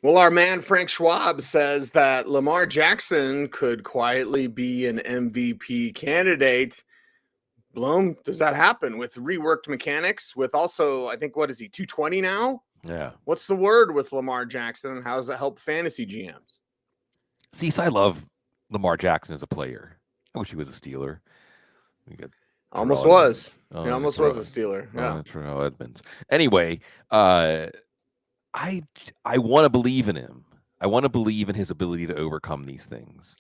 Well, our man Frank Schwab says that Lamar Jackson could quietly be an MVP candidate. Bloom, does that happen with reworked mechanics? With also, I think, what is he, 220 now? Yeah. What's the word with Lamar Jackson, and how does that help fantasy GMs? See, I love Lamar Jackson as a player. I wish he was a Steeler. We got Almost Terrell was. Edmonds. He almost was a Steeler. Yeah. Terrell Edmonds. Anyway, I want to believe in him. I want to believe in his ability to overcome these things.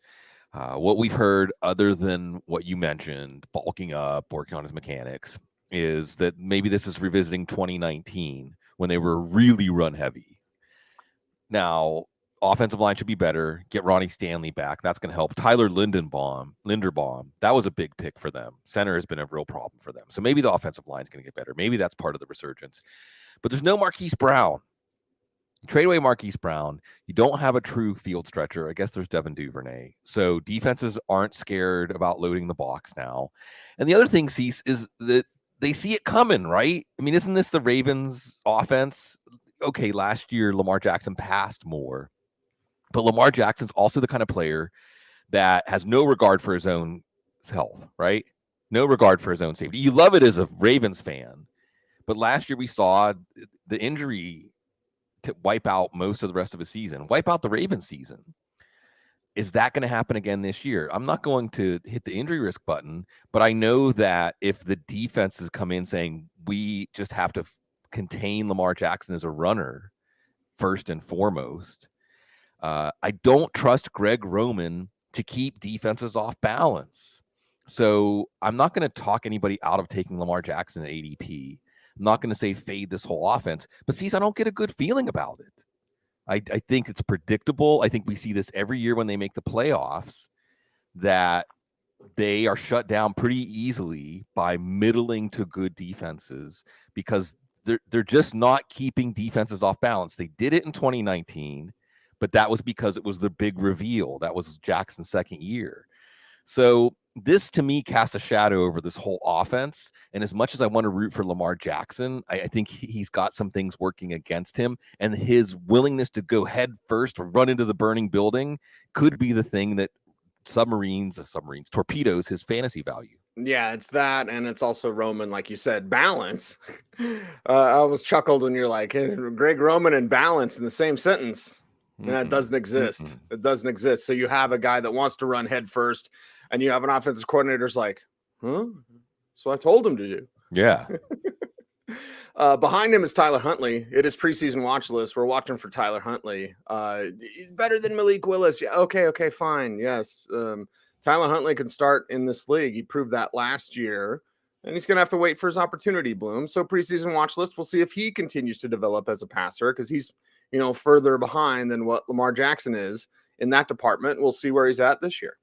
What we've heard, other than what you mentioned, bulking up, working on his mechanics, is that maybe this is revisiting 2019 when they were really run heavy. Now, offensive line should be better. Get Ronnie Stanley back. That's going to help. Tyler Linderbaum, that was a big pick for them. Center has been a real problem for them. So maybe the offensive line is going to get better. Maybe that's part of the resurgence. But there's no Marquise Brown. Trade away Marquise Brown. You don't have a true field stretcher. I guess there's Devin Duvernay. So defenses aren't scared about loading the box now. And the other thing, Cease, is that they see it coming, right? I mean, isn't this the Ravens offense? Okay, last year Lamar Jackson passed more. But Lamar Jackson's also the kind of player that has no regard for his own health, right? No regard for his own safety. You love it as a Ravens fan. But last year we saw the injury to wipe out most of the rest of his season, wipe out the Ravens season. Is that going to happen again this year? I'm not going to hit the injury risk button, but I know that if the defenses come in saying we just have to contain Lamar Jackson as a runner first and foremost, I don't trust Greg Roman to keep defenses off balance. So I'm not going to talk anybody out of taking Lamar Jackson at ADP. I'm not going to say fade this whole offense, but I don't get a good feeling about it. I think it's predictable. I think we see this every year when they make the playoffs, that they are shut down pretty easily by middling to good defenses because they're just not keeping defenses off balance. They did it in 2019, but that was because it was the big reveal. That was Jackson's second year. So this, to me, casts a shadow over this whole offense. And as much as I want to root for Lamar Jackson, I think he's got some things working against him. And his willingness to go head first or run into the burning building could be the thing that torpedoes his fantasy value. Yeah, it's that, and it's also Roman, like you said, balance. I almost chuckled when you're like, hey, Greg Roman and balance in the same sentence. And that doesn't exist. It doesn't exist. So you have a guy that wants to run head first, and you have an offensive coordinator's like, huh? That's what I told him to do. Yeah. Behind him is Tyler Huntley. It is preseason watch list. We're watching for Tyler Huntley. He's better than Malik Willis. Yeah, okay, fine. Yes. Tyler Huntley can start in this league. He proved that last year, and he's going to have to wait for his opportunity, Bloom. So preseason watch list, we'll see if he continues to develop as a passer because he's, further behind than what Lamar Jackson is in that department. We'll see where he's at this year.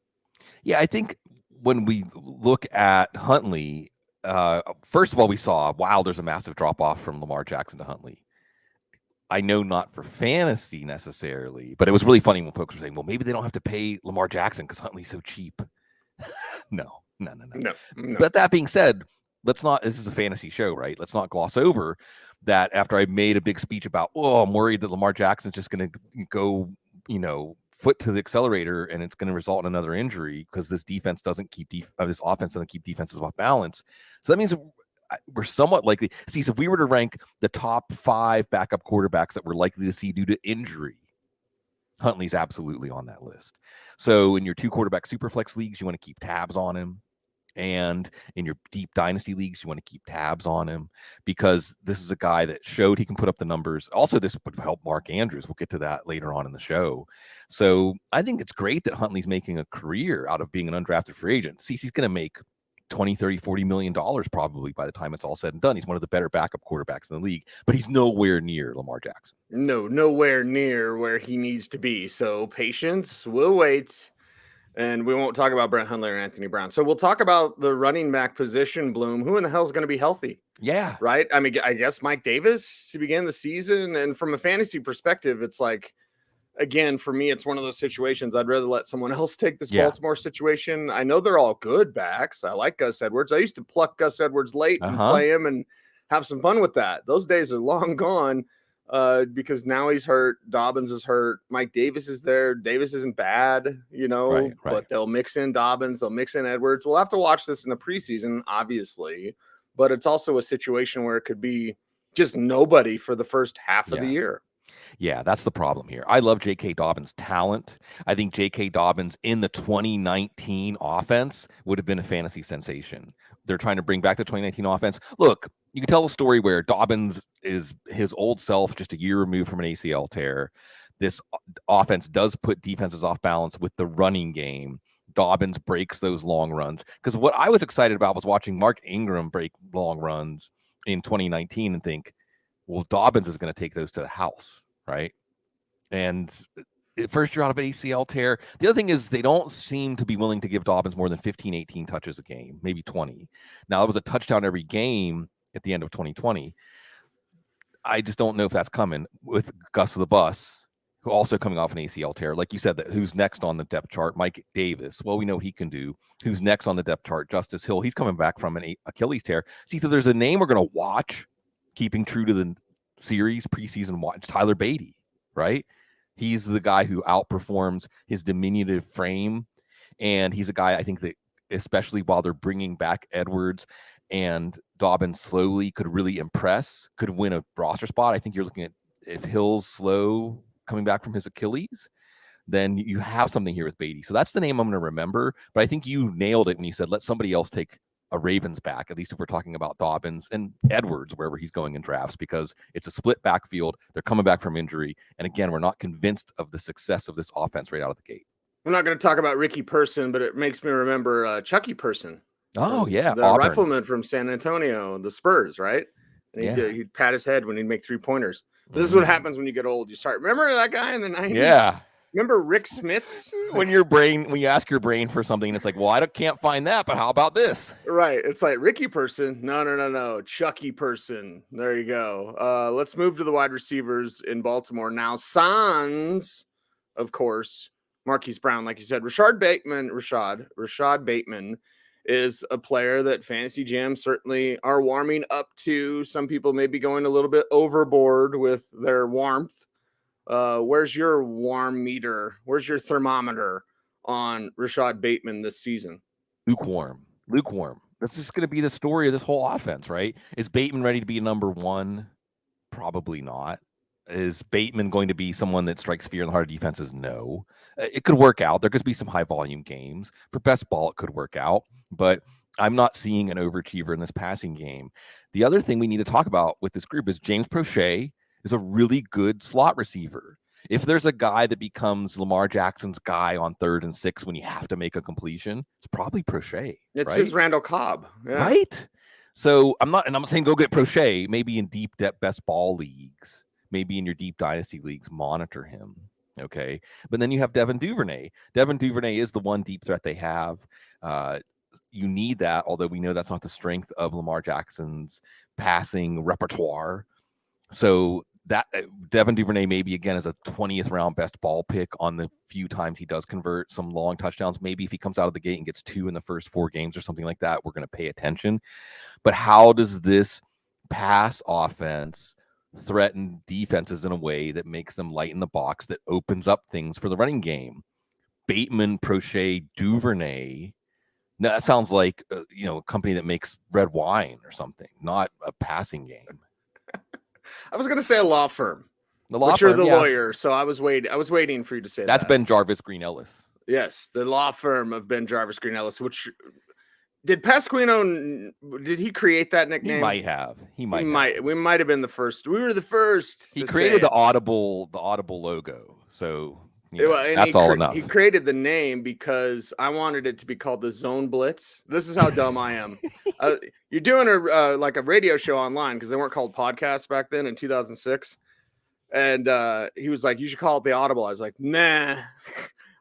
Yeah, I think when we look at Huntley, first of all, we saw, wow, there's a massive drop-off from Lamar Jackson to Huntley. I know not for fantasy necessarily, but it was really funny when folks were saying, well, maybe they don't have to pay Lamar Jackson because Huntley's so cheap. No. But that being said, this is a fantasy show, right? Let's not gloss over that after I made a big speech about, I'm worried that Lamar Jackson's just going to go, foot to the accelerator and it's going to result in another injury because this defense doesn't keep this offense doesn't keep defenses off balance. So that means we're somewhat likely. See, so if we were to rank the top 5 backup quarterbacks that we're likely to see due to injury, Huntley's absolutely on that list. So in your 2 quarterback superflex leagues, you want to keep tabs on him. And in your deep dynasty leagues, you want to keep tabs on him because this is a guy that showed he can put up the numbers. Also, this would help Mark Andrews. We'll get to that later on in the show. So I think it's great that Huntley's making a career out of being an undrafted free agent. He's going to make $20, $30, $40 million probably by the time it's all said and done. He's one of the better backup quarterbacks in the league, but he's nowhere near Lamar Jackson. No, nowhere near where he needs to be. So patience, we'll wait. And we won't talk about Brett Hundley or Anthony Brown. So we'll talk about the running back position, Bloom. Who in the hell is going to be healthy? Yeah. Right? I mean, I guess Mike Davis to begin the season. And from a fantasy perspective, it's like, again, for me, it's one of those situations I'd rather let someone else take this Baltimore situation. I know they're all good backs. I like Gus Edwards. I used to pluck Gus Edwards late and play him and have some fun with that. Those days are long gone. because now he's hurt. Dobbins is hurt. Mike Davis is there. Davis isn't bad, Right. but they'll mix in Dobbins. They'll mix in Edwards. We'll have to watch this in the preseason, obviously, but it's also a situation where it could be just nobody for the first half of the year. Yeah, that's the problem here. I love J.K. Dobbins' talent. I think J.K. Dobbins in the 2019 offense would have been a fantasy sensation. They're trying to bring back the 2019 offense. Look, you can tell a story where Dobbins is his old self, just a year removed from an ACL tear. This offense does put defenses off balance with the running game. Dobbins breaks those long runs. Because what I was excited about was watching Mark Ingram break long runs in 2019 and think, well, Dobbins is going to take those to the house, right? And first year out of an ACL tear. The other thing is they don't seem to be willing to give Dobbins more than 15, 18 touches a game, maybe 20. Now, it was a touchdown every game at the end of 2020. I just don't know if that's coming with Gus the Bus, who also coming off an ACL tear. Like you said, that who's next on the depth chart? Mike Davis. Well, we know he can do. Who's next on the depth chart? Justice Hill. He's coming back from an Achilles tear. See, so there's a name we're going to watch, keeping true to the series preseason watch. Tyler Beatty, right? He's the guy who outperforms his diminutive frame. And he's a guy, I think, that especially while they're bringing back Edwards and Dobbins slowly, could really impress, could win a roster spot. I think you're looking at, if Hill's slow coming back from his Achilles, then you have something here with Beatty. So that's the name I'm going to remember. But I think you nailed it when you said, let somebody else take a Ravens back, at least if we're talking about Dobbins and Edwards, wherever he's going in drafts, because it's a split backfield. They're coming back from injury. And again, we're not convinced of the success of this offense right out of the gate. We're not going to talk about Ricky Person, but it makes me remember Chucky Person. Oh, yeah. The Auburn rifleman from San Antonio, the Spurs, right? And he'd pat his head when he'd make 3-pointers. This is what happens when you get old. You start, remember that guy in the 90s? Yeah. Remember Rick Smits? When you ask your brain for something, it's like, well, I can't find that, but how about this? Right. It's like Ricky Person. No. Chucky Person. There you go. Let's move to the wide receivers in Baltimore. Now, Sans, of course, Marquise Brown, like you said, Rashad Bateman is a player that Fantasy Jams certainly are warming up to. Some people may be going a little bit overboard with their warmth. Where's your warm meter? Where's your thermometer on Rashad Bateman this season? Lukewarm. That's just going to be the story of this whole offense, right? Is Bateman ready to be a number one? Probably not. Is Bateman going to be someone that strikes fear in the heart of defenses? No. It could work out. There could be some high volume games. For best ball, it could work out. But I'm not seeing an overachiever in this passing game. The other thing we need to talk about with this group is James Prochet is a really good slot receiver. If there's a guy that becomes Lamar Jackson's guy on 3rd and 6 when you have to make a completion, it's probably Prochet. It's his Randall Cobb. Yeah. Right? So I'm not saying go get Prochet, maybe in deep depth best ball leagues, maybe in your deep dynasty leagues, monitor him. Okay. But then you have Devin Duvernay. Devin Duvernay is the one deep threat they have. You need that, although we know that's not the strength of Lamar Jackson's passing repertoire. So that Devin Duvernay maybe again is a 20th round best ball pick on the few times he does convert some long touchdowns. Maybe if he comes out of the gate and gets 2 in the first 4 games or something like that, we're going to pay attention. But how does this pass offense threaten defenses in a way that makes them light in the box, that opens up things for the running game? Bateman, Prochet, Duvernay. Now, that sounds like a company that makes red wine or something, not a passing game. I was going to say a law firm. You're the lawyer, so I was waiting for you to say that. That's Ben Jarvis Green Ellis. Yes, the law firm of Ben Jarvis Green Ellis. Which did Pasquino? Did he create that nickname? He might have. We might have been the first. We were the first. He created the Audible logo. So that's all enough. He created the name because I wanted it to be called the Zone Blitz. This is how dumb I am. You're doing a radio show online because they weren't called podcasts back then in 2006. And he was like, you should call it the Audible. I was like, nah.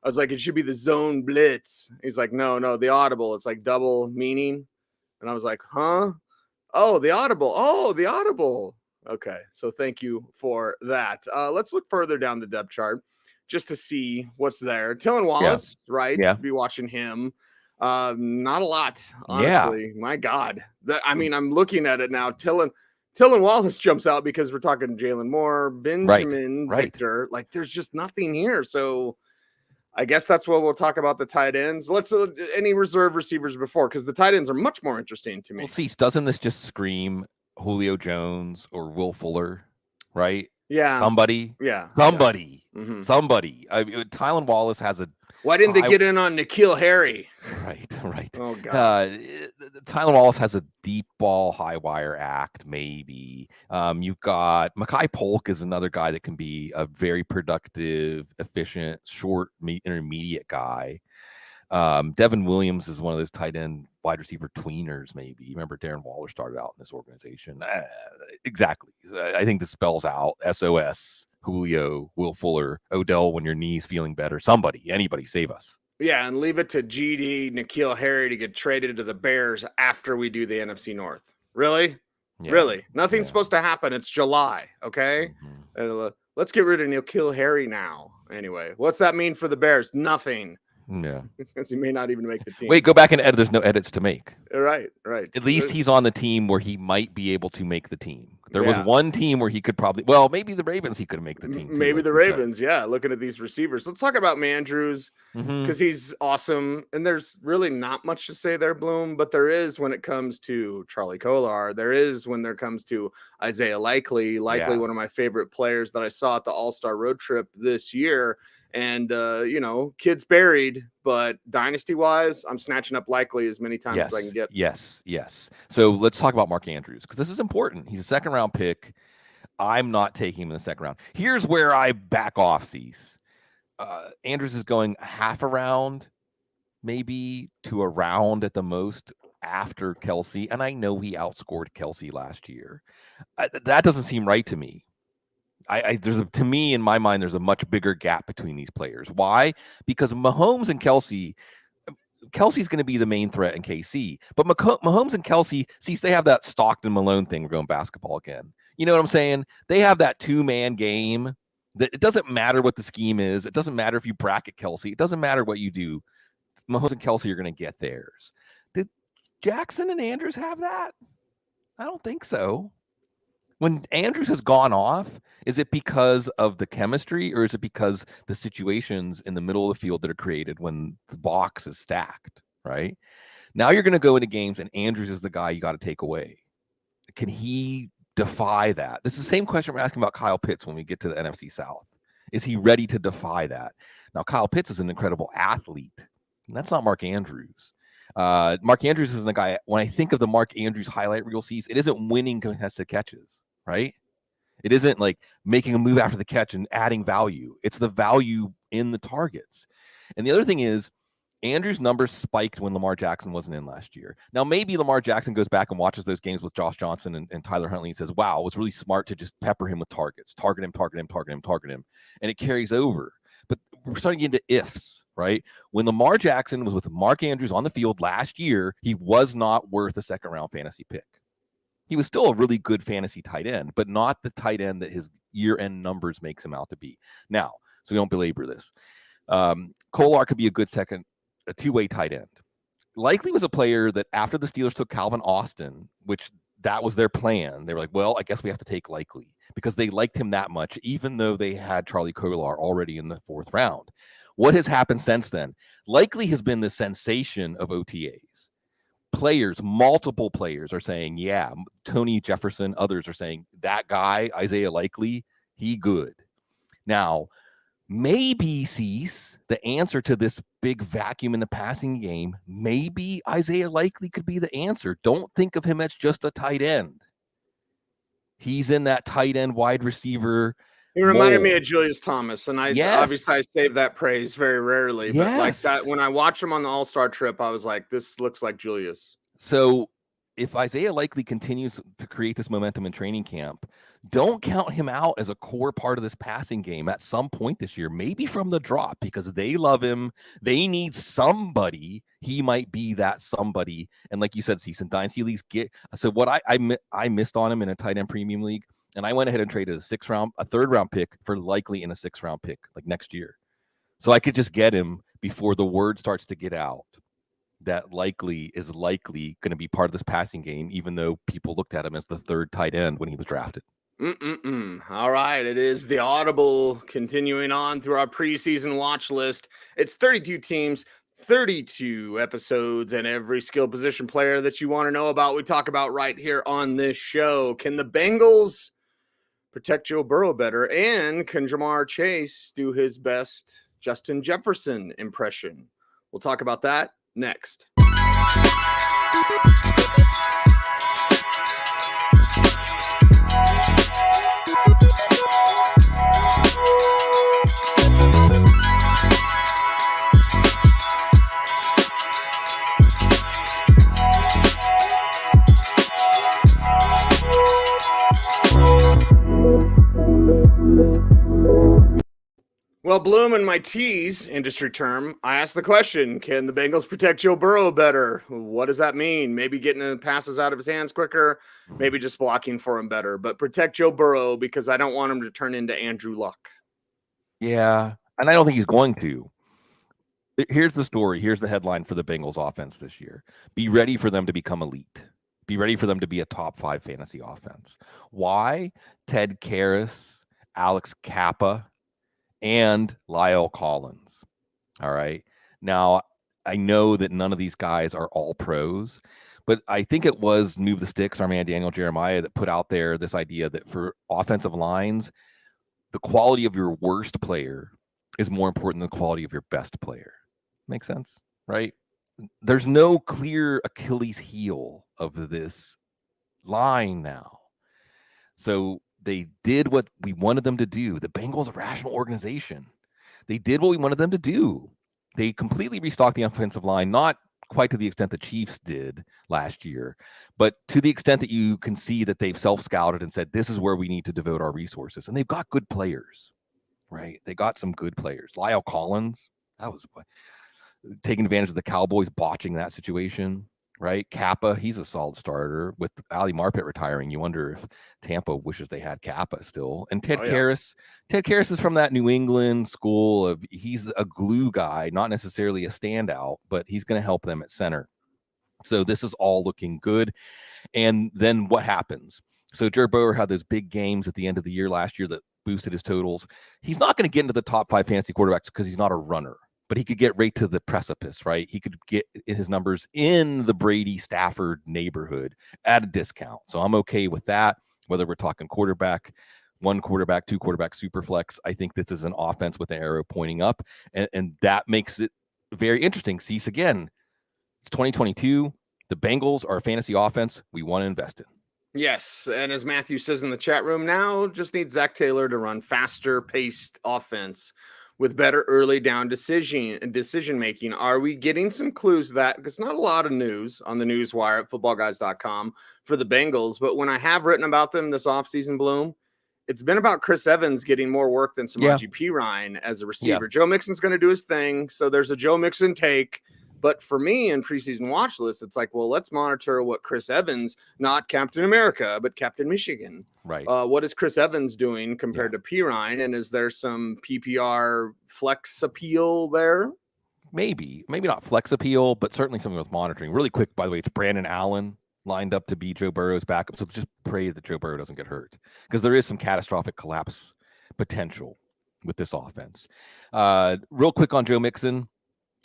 I was like, it should be the Zone Blitz. He's like, no, the Audible. It's like double meaning. And I was like, huh? Oh, the Audible. Okay, so thank you for that. Let's look further down the depth chart just to see what's there. Tillin Wallace, right? Yeah. Be watching him. Not a lot, honestly. My God. I'm looking at it now. Tillin Tylan Wallace jumps out because we're talking Jalen Moore, Benjamin, Right. Victor. Like, there's just nothing here. So I guess that's what we'll talk about the tight ends. Let's any reserve receivers before, because the tight ends are much more interesting to me. Well, see, doesn't this just scream Julio Jones or Will Fuller, right? Yeah. Somebody. Yeah. Somebody. Yeah. Mm-hmm. Somebody. Tylan Wallace has a. Why didn't they get in on N'Keal Harry? Right. Oh, God. Tylan Wallace has a deep ball, high wire act, maybe. You've got Mekhi Polk is another guy that can be a very productive, efficient, short, intermediate guy. Devin Williams is one of those tight end wide receiver tweeners, maybe. You remember Darren Waller started out in this organization. Exactly. I think this spells out SOS, Julio, Will Fuller, Odell when your knee's feeling better. Anybody save us. Yeah, and leave it to GD, N'Keal Harry to get traded to the Bears after we do the NFC North. Really? Yeah. Really? Nothing's supposed to happen. It's July, okay? Mm-hmm. Let's get rid of N'Keal Harry now. Anyway, what's that mean for the Bears? Nothing. Yeah. Because he may not even make the team. Wait, go back and edit. There's no edits to make. Right. At least he's on the team where he might be able to make the team. There was one team where he could probably, maybe the Ravens, he could make the team. Maybe the Ravens, looking at these receivers. Let's talk about Mandrews, because he's awesome. And there's really not much to say there, Bloom, but there is when it comes to Charlie Kolar. There is when there comes to Isaiah Likely, one of my favorite players that I saw at the All-Star road trip this year. And, kids buried, but dynasty-wise, I'm snatching up Likely as many times as I can get. Yes. So let's talk about Mark Andrews, because this is important. He's a second-round pick. I'm not taking him in the second round. Here's where I back off, Cease. Andrews is going half a round, maybe to a round at the most after Kelsey, and I know he outscored Kelsey last year. That doesn't seem right to me. To me, in my mind, there's a much bigger gap between these players. Why? Because Mahomes and Kelsey's going to be the main threat in KC, but Mahomes and Kelsey, they have that Stockton Malone thing. We're going basketball again. You know what I'm saying? They have that 2-man game that it doesn't matter what the scheme is. It doesn't matter if you bracket Kelsey. It doesn't matter what you do. Mahomes and Kelsey are going to get theirs. Did Jackson and Andrews have that? I don't think so. When Andrews has gone off, is it because of the chemistry, or is it because the situations in the middle of the field that are created when the box is stacked, right? Now you're going to go into games and Andrews is the guy you got to take away. Can he defy that? This is the same question we're asking about Kyle Pitts when we get to the NFC South. Is he ready to defy that? Now, Kyle Pitts is an incredible athlete, and that's not Mark Andrews. Mark Andrews isn't a guy, when I think of the Mark Andrews highlight reel sees, it isn't winning contested catches, right? It isn't like making a move after the catch and adding value. It's the value in the targets. And the other thing is, Andrews' numbers spiked when Lamar Jackson wasn't in last year. Now, maybe Lamar Jackson goes back and watches those games with Josh Johnson and Tyler Huntley and says, wow, it was really smart to just pepper him with targets. Target him. And it carries over. But we're starting to get into ifs, right? When Lamar Jackson was with Mark Andrews on the field last year, he was not worth a second-round fantasy pick. He was still a really good fantasy tight end, but not the tight end that his year-end numbers makes him out to be. Now, so we don't belabor this. Kolar could be a two-way tight end. Likely was a player that after the Steelers took Calvin Austin, which that was their plan, they were like, well, I guess we have to take Likely because they liked him that much, even though they had Charlie Kolar already in the 4th round. What has happened since then? Likely has been the sensation of OTAs. Multiple players are saying, yeah, Tony Jefferson, others are saying that guy, Isaiah Likely, he good. Now, maybe Cease, the answer to this big vacuum in the passing game, maybe Isaiah Likely could be the answer. Don't think of him as just a tight end. He's in that tight end wide receiver. He reminded me of Julius Thomas, and obviously I save that praise very rarely. But like that, when I watched him on the All-Star trip, I was like, this looks like Julius. So if Isaiah Likely continues to create this momentum in training camp, don't count him out as a core part of this passing game at some point this year, maybe from the drop, because they love him. They need somebody. He might be that somebody. And like you said, Cecil, Dynasty Leagues so what I missed on him in a tight end premium league, and I went ahead and traded a 3rd round pick for Likely in a 6th round pick, like next year. So I could just get him before the word starts to get out that is likely going to be part of this passing game, even though people looked at him as the third tight end when he was drafted. All right, it is the Audible continuing on through our preseason watch list. It's 32 teams, 32 episodes, and every skill position player that you want to know about, we talk about right here on this show. Can the Bengals protect Joe Burrow better? And can Jamar Chase do his best Justin Jefferson impression? We'll talk about that next. Well, Bloom, in my tease industry term, I asked the question, can the Bengals protect Joe Burrow better? What does that mean? Maybe getting the passes out of his hands quicker, maybe just blocking for him better, but protect Joe Burrow because I don't want him to turn into Andrew Luck. Yeah, and I don't think he's going to. Here's the story. Here's the headline for the Bengals offense this year. Be ready for them to become elite. Be ready for them to be a top 5 fantasy offense. Why? Ted Karras, Alex Kappa, and Lyle Collins. All right. Now, I know that none of these guys are all pros, but I think it was Move the Sticks, our man Daniel Jeremiah, that put out there this idea that for offensive lines, the quality of your worst player is more important than the quality of your best player. Makes sense, right? There's no clear Achilles heel of this line now. So they did what we wanted them to do. The Bengals, a rational organization. They did what we wanted them to do. They completely restocked the offensive line, not quite to the extent the Chiefs did last year, but to the extent that you can see that they've self-scouted and said, this is where we need to devote our resources. And they've got good players, right? They got some good players. Lyle Collins, that was taking advantage of the Cowboys botching that situation. Right? Kappa, he's a solid starter. With Ali Marpet retiring, you wonder if Tampa wishes they had Kappa still. And Ted Karras is from that New England school of, he's a glue guy, not necessarily a standout, but he's going to help them at center. So this is all looking good. And then what happens? So Joe Burrow had those big games at the end of the year last year that boosted his totals. He's not going to get into the top 5 fantasy quarterbacks because he's not a runner. But he could get right to the precipice, right? He could get his numbers in the Brady Stafford neighborhood at a discount. So I'm okay with that. Whether we're talking quarterback, 1 quarterback, 2 quarterback, super flex, I think this is an offense with an arrow pointing up. And that makes it very interesting. Cease again. It's 2022. The Bengals are a fantasy offense we want to invest in. Yes, and as Matthew says in the chat room, now just need Zach Taylor to run faster paced offense with better early down decision making. Are we getting some clues that, because not a lot of news on the newswire at footballguys.com for the Bengals, but when I have written about them this offseason, Bloom, it's been about Chris Evans getting more work than Samaje Perine as a receiver. Joe Mixon's going to do his thing, so there's a Joe Mixon take. But for me in preseason watch list, it's like, well, let's monitor what Chris Evans, not Captain America, but Captain Michigan. Right. What is Chris Evans doing compared to Perine? And is there some PPR flex appeal there? Maybe not flex appeal, but certainly something with monitoring. Really quick, by the way, it's Brandon Allen lined up to be Joe Burrow's backup. So just pray that Joe Burrow doesn't get hurt because there is some catastrophic collapse potential with this offense. Real quick on Joe Mixon.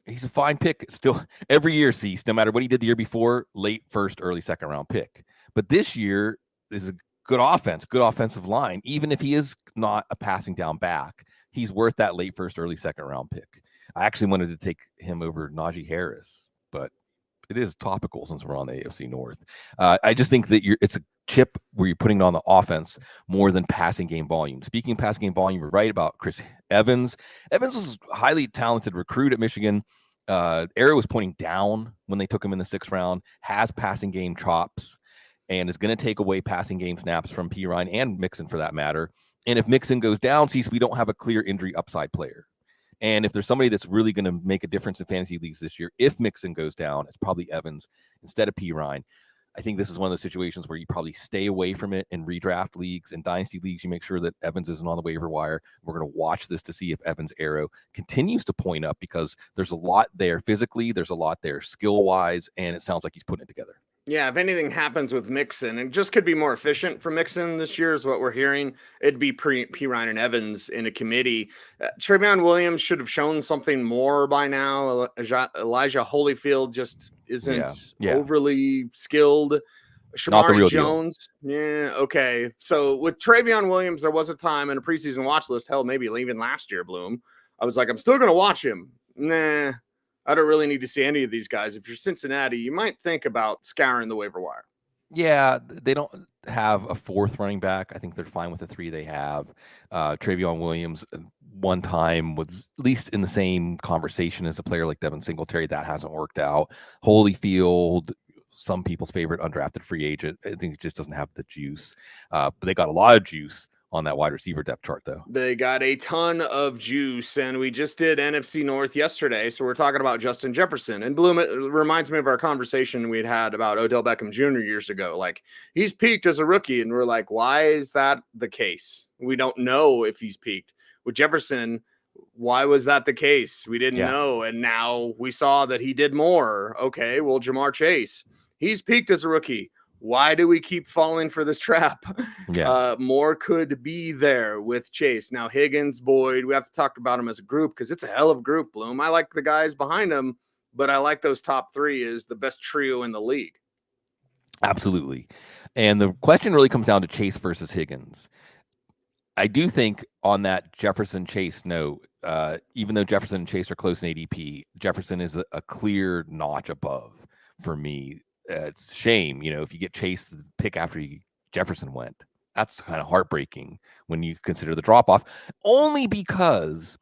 He's a fine pick still every year, Cease, no matter what he did the year before, late first, early second round pick. But this year is a good offense, good offensive line. Even if he is not a passing down back, he's worth that late first, early second round pick. I actually wanted to take him over Najee Harris, but it is topical since we're on the AFC North. I just think that it's a chip where you're putting it on the offense more than passing game volume. Speaking of passing game volume, we're right about Chris Evans. Evans was a highly talented recruit at Michigan. Arrow was pointing down when they took him in the 6th round, has passing game chops, and is going to take away passing game snaps from Perine and Mixon for that matter. And if Mixon goes down, we don't have a clear injury upside player. And if there's somebody that's really going to make a difference in fantasy leagues this year, if Mixon goes down, it's probably Evans instead of Perine. I think this is one of those situations where you probably stay away from it in redraft leagues and dynasty leagues. You make sure that Evans isn't on the waiver wire. We're going to watch this to see if Evans' arrow continues to point up, because there's a lot there physically, there's a lot there skill-wise, and it sounds like he's putting it together. Yeah, if anything happens with Mixon, it just could be more efficient for Mixon this year is what we're hearing. It'd be P. Ryan and Evans in a committee. Trevion Williams should have shown something more by now. Elijah Holyfield just isn't overly skilled. Shamari Jones. Deal. Yeah, okay. So with Trevion Williams, there was a time in a preseason watch list, hell, maybe even last year, Bloom. I was like, I'm still going to watch him. Nah. I don't really need to see any of these guys. If you're Cincinnati, you might think about scouring the waiver wire. Yeah, they don't have a fourth running back. I think they're fine with the three they have. Trevion Williams one time was at least in the same conversation as a player like Devin Singletary. That hasn't worked out. Holyfield, some people's favorite undrafted free agent. I think it just doesn't have the juice. But they got a lot of juice on that wide receiver depth chart, though. They got a ton of juice, and we just did NFC North yesterday, so we're talking about Justin Jefferson. And Bloom, it reminds me of our conversation we'd had about Odell Beckham Jr. years ago. Like, he's peaked as a rookie, and we're like, why is that the case? We don't know if he's peaked. With Jefferson, why was that the case? We didn't know, and now we saw that he did more. Okay, well, Jamar Chase, he's peaked as a rookie. Why do we keep falling for this trap? More could be there with Chase. Now, Higgins, Boyd, we have to talk about them as a group because it's a hell of a group, Bloom. I like the guys behind them, but I like those top three as the best trio in the league. Absolutely. And the question really comes down to Chase versus Higgins. I do think on that Jefferson-Chase note, even though Jefferson and Chase are close in ADP, Jefferson is a clear notch above for me. It's a shame, if you get Chase the pick after Jefferson went. That's kind of heartbreaking when you consider the drop-off, only because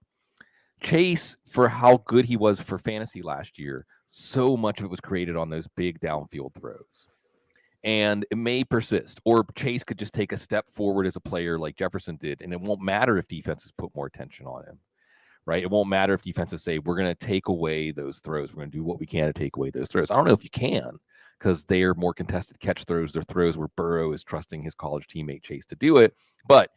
Chase, for how good he was for fantasy last year, so much of it was created on those big downfield throws. And it may persist, or Chase could just take a step forward as a player like Jefferson did, and it won't matter if defenses put more attention on him, right? It won't matter if defenses say, we're going to take away those throws. We're going to do what we can to take away those throws. I don't know if you can, because they are more contested catch throws. They're throws where Burrow is trusting his college teammate Chase to do it. But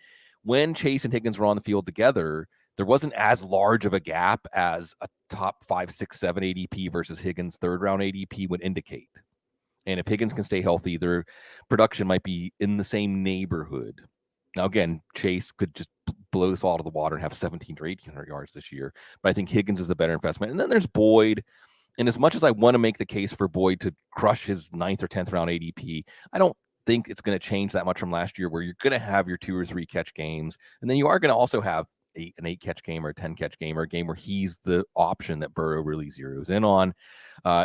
when Chase and Higgins were on the field together, there wasn't as large of a gap as a top 5, 6, 7 ADP versus Higgins' third-round ADP would indicate. And if Higgins can stay healthy, their production might be in the same neighborhood. Now, again, Chase could just blow this all out of the water and have 1,700 or 1,800 yards this year. But I think Higgins is the better investment. And then there's Boyd. And as much as I want to make the case for Boyd to crush his 9th or 10th round ADP, I don't think it's going to change that much from last year, where you're going to have your 2 or 3 catch games. And then you are going to also have an 8 catch game or a 10 catch game, or a game where he's the option that Burrow really zeroes in on.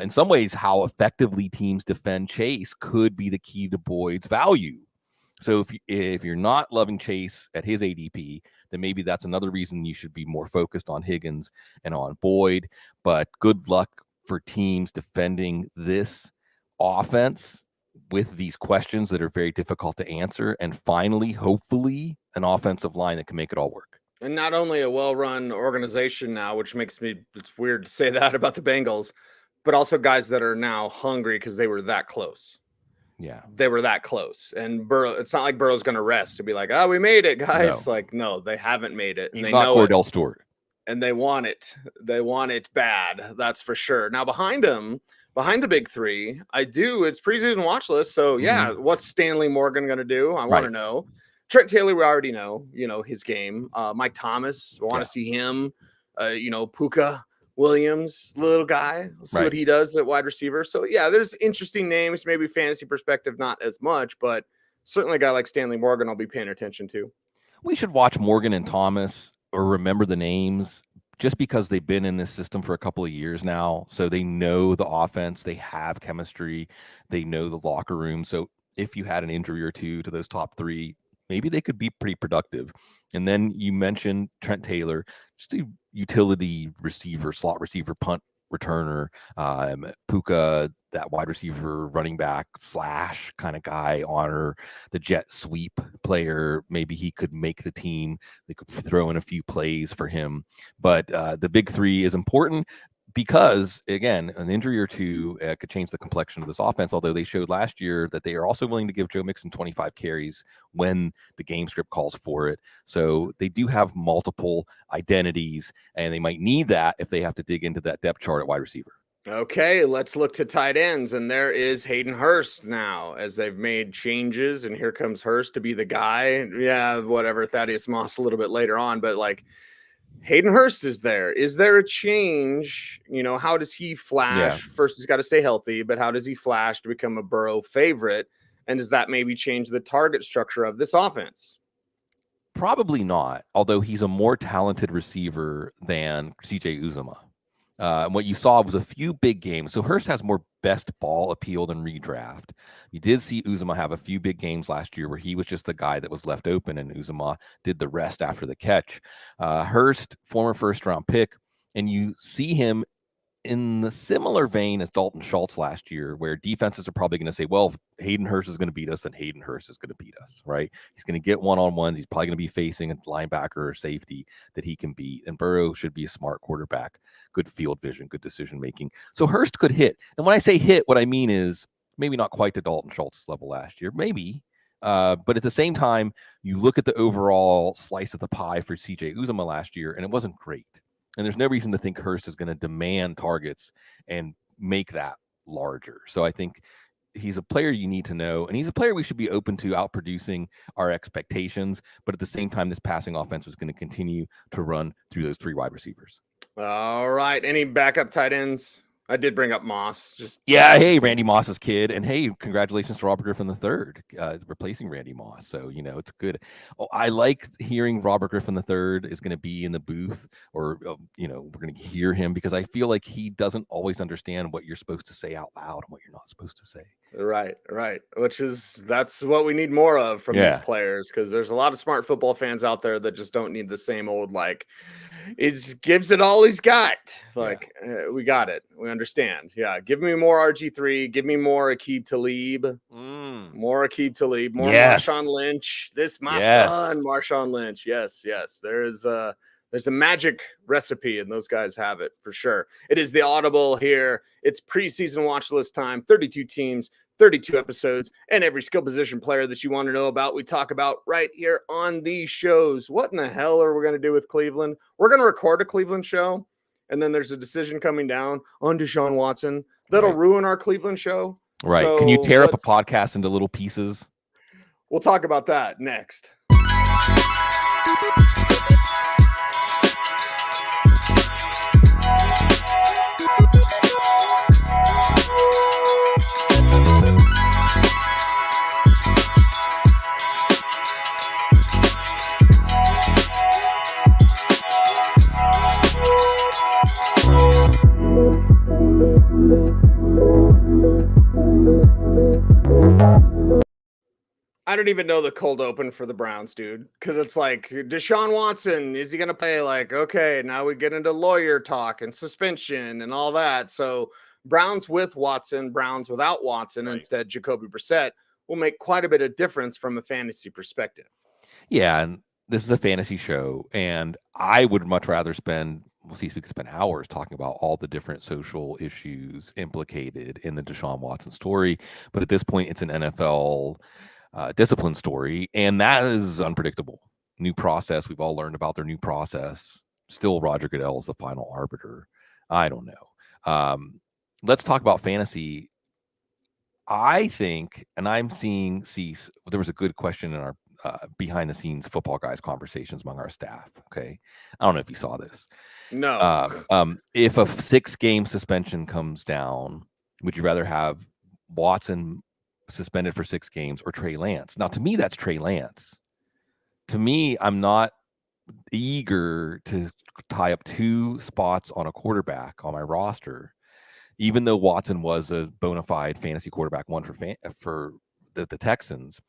In some ways, how effectively teams defend Chase could be the key to Boyd's value. So if you're not loving Chase at his ADP, then maybe that's another reason you should be more focused on Higgins and on Boyd. But good luck for teams defending this offense with these questions that are very difficult to answer. And finally, hopefully, an offensive line that can make it all work. And not only a well-run organization now, which makes me, it's weird to say that about the Bengals, but also guys that are now hungry because they were that close. Yeah. They were that close. And Burrow, it's not like Burrow's going to rest to be like, oh, we made it, guys. No. Like, no, they haven't made it. He's they not Cordell Stewart. And they want it. They want it bad. That's for sure. Now, behind him, behind the big three, it's preseason watch list. So, yeah, what's Stanley Morgan going to do? I want to know. Trent Taylor, we already know, his game. Mike Thomas, want to see him. Puka Williams, little guy. We'll see what he does at wide receiver. So, yeah, there's interesting names. Maybe fantasy perspective, not as much, but certainly a guy like Stanley Morgan I'll be paying attention to. We should watch Morgan and Thomas or remember the names just because they've been in this system for a couple of years now. So they know the offense, they have chemistry, they know the locker room. So if you had an injury or two to those top 3, maybe they could be pretty productive. And then you mentioned Trent Taylor, just a utility receiver, slot receiver, punt returner, Puka, that wide receiver, running back slash kind of guy, Honor, the jet sweep player. Maybe he could make the team. They could throw in a few plays for him. But the big 3 is important. because, again, an injury or two could change the complexion of this offense, although they showed last year that they are also willing to give Joe Mixon 25 carries when the game script calls for it. So they do have multiple identities, and they might need that if they have to dig into that depth chart at wide receiver. Okay, let's look to tight ends, and there is Hayden Hurst now, as they've made changes, and here comes Hurst to be the guy. Yeah, whatever, Thaddeus Moss a little bit later on, but like Hayden Hurst is there. Is there a change? You know, how does he flash? Yeah. First, he's got to stay healthy, but how does he flash to become a Burrow favorite? And does that maybe change the target structure of this offense? Probably not, although he's a more talented receiver than CJ Uzomah. And what you saw was a few big games. So Hurst has more best ball appeal than redraft. You did see Uzomah have a few big games last year where he was just the guy that was left open, and Uzomah did the rest after the catch. Hurst, former first-round pick, and you see him in the similar vein as Dalton Schultz last year, where defenses are probably going to say, well, if Hayden Hurst is going to beat us, then Hayden Hurst is going to beat us, right? He's going to get one-on-ones. He's probably going to be facing a linebacker or safety that he can beat. And Burrow should be a smart quarterback, good field vision, good decision-making. So Hurst could hit. And when I say hit, what I mean is maybe not quite to Dalton Schultz's level last year, maybe. But at the same time, you look at the overall slice of the pie for CJ Uzomah last year, and it wasn't great. And there's no reason to think Hurst is going to demand targets and make that larger. So I think he's a player you need to know, and he's a player we should be open to outproducing our expectations. But at the same time, this passing offense is going to continue to run through those three wide receivers. All right. Any backup tight ends? I did bring up Moss. Hey, Randy Moss's kid, and hey, congratulations to Robert Griffin III, replacing Randy Moss. So it's good. I like hearing Robert Griffin III is going to be in the booth, or we're going to hear him, because I feel like he doesn't always understand what you're supposed to say out loud and what you're not supposed to say. Right. That's what we need more of from these players, because there's a lot of smart football fans out there that just don't need the same old, like, it gives it all he's got. Like, we got it. We understand. Yeah. Give me more RG3. Give me more Aqib Talib. More Aqib Talib. More Marshawn Lynch. My son, Marshawn Lynch. Yes. There's a magic recipe, and those guys have it for sure. It is the Audible here. It's preseason watch list time. 32 teams, 32 episodes, and every skill position player that you want to know about, we talk about right here on these shows. What in the hell are we going to do with Cleveland? We're going to record a Cleveland show, and then there's a decision coming down on Deshaun Watson that'll ruin our Cleveland show. Right. So can you tear up a podcast into little pieces? We'll talk about that next. I don't even know the cold open for the Browns, dude, because it's like Deshaun Watson, is he going to play? Like, okay, now we get into lawyer talk and suspension and all that. So Browns with Watson, Browns without Watson, instead Jacoby Brissett will make quite a bit of difference from a fantasy perspective. Yeah, and this is a fantasy show, and I would much rather spend we could spend hours talking about all the different social issues implicated in the Deshaun Watson story. But at this point, it's an NFL discipline story, and that is unpredictable. New process. We've all learned about their new process. Still, Roger Goodell is the final arbiter. I don't know. Let's talk about fantasy. I think, and I'm seeing, there was a good question in our behind the scenes football guys conversations among our staff. Okay. I don't know if you saw this. No. If a 6-game suspension comes down, would you rather have Watson suspended for 6 games or Trey Lance? Now, to me, that's Trey Lance. To me, I'm not eager to tie up 2 spots on a quarterback on my roster, even though Watson was a bona fide fantasy quarterback one for the Texans.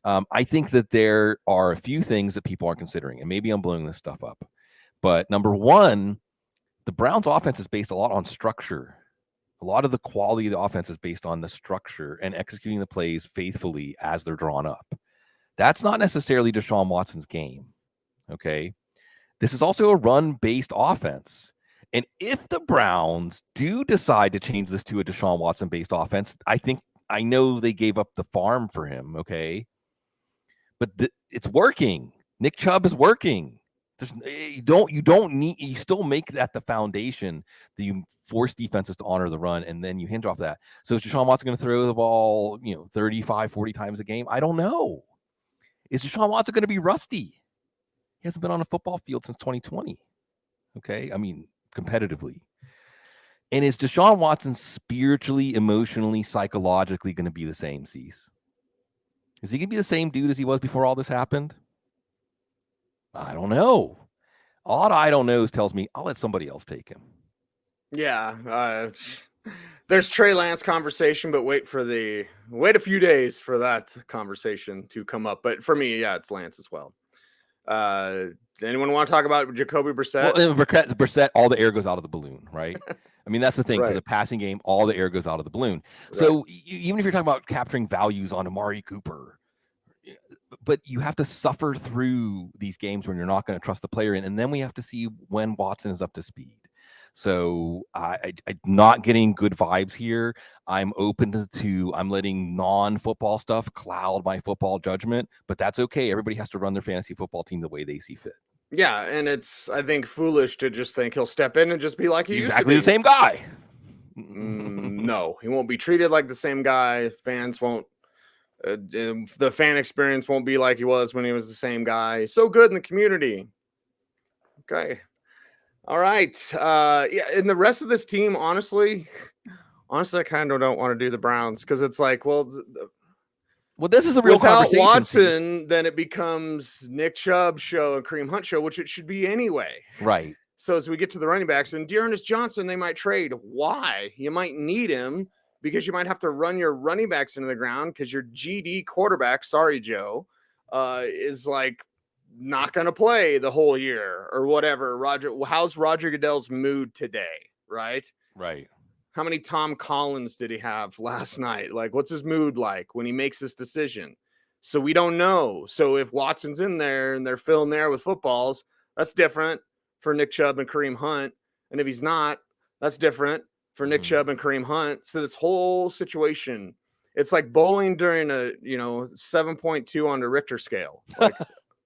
I think that there are a few things that people aren't considering, and maybe I'm blowing this stuff up. But number one, the Browns offense is based a lot on structure. A lot of the quality of the offense is based on the structure and executing the plays faithfully as they're drawn up. That's not necessarily Deshaun Watson's game. Okay. This is also a run-based offense. And if the Browns do decide to change this to a Deshaun Watson-based offense, I know they gave up the farm for him, okay? But it's working. Nick Chubb is working. You still make that the foundation that you force defenses to honor the run, and then you hinge off that. So is Deshaun Watson going to throw the ball, 35, 40 times a game? I don't know. Is Deshaun Watson going to be rusty? He hasn't been on a football field since 2020. Okay? I mean, competitively. And is Deshaun Watson spiritually, emotionally, psychologically going to be the same, Cease? Is he going to be the same dude as he was before all this happened? I don't know. All I don't know tells me I'll let somebody else take him. Yeah. There's Trey Lance conversation, but wait a few days for that conversation to come up. But for me, yeah, it's Lance as well. Anyone want to talk about Jacoby Brissett? Well, Brissett, all the air goes out of the balloon, right? I mean, that's the thing. Right. For the passing game, all the air goes out of the balloon. Right. So even if you're talking about capturing values on Amari Cooper, but you have to suffer through these games when you're not going to trust the player in, and then we have to see when Watson is up to speed. So I'm not getting good vibes here. I'm open to I'm letting non-football stuff cloud my football judgment, but that's okay. Everybody has to run their fantasy football team the way they see fit. Yeah, and it's, I think, foolish to just think he'll step in and just be like he used to be. Exactly the same guy. No, he won't be treated like the same guy. Fans won't. The fan experience won't be like he was when he was the same guy. So good in the community. Okay. All right. Yeah, and the rest of this team, honestly, I kind of don't want to do the Browns because it's like, well, this is a real without conversation. Watson, then it becomes Nick Chubb show and Kareem Hunt show, which it should be anyway. Right. So as we get to the running backs and Dearness Johnson, they might trade. Why? You might need him because you might have to run your running backs into the ground because your GD quarterback, sorry, Joe, is like not going to play the whole year or whatever. How's Roger Goodell's mood today? Right. How many Tom Collins did he have last night? Like, what's his mood like when he makes this decision? So we don't know. So if Watson's in there and they're filling there with footballs, that's different for Nick Chubb and Kareem Hunt. And if he's not, that's different for Nick Chubb and Kareem Hunt. So this whole situation, it's like bowling during a 7.2 on the Richter scale. Like,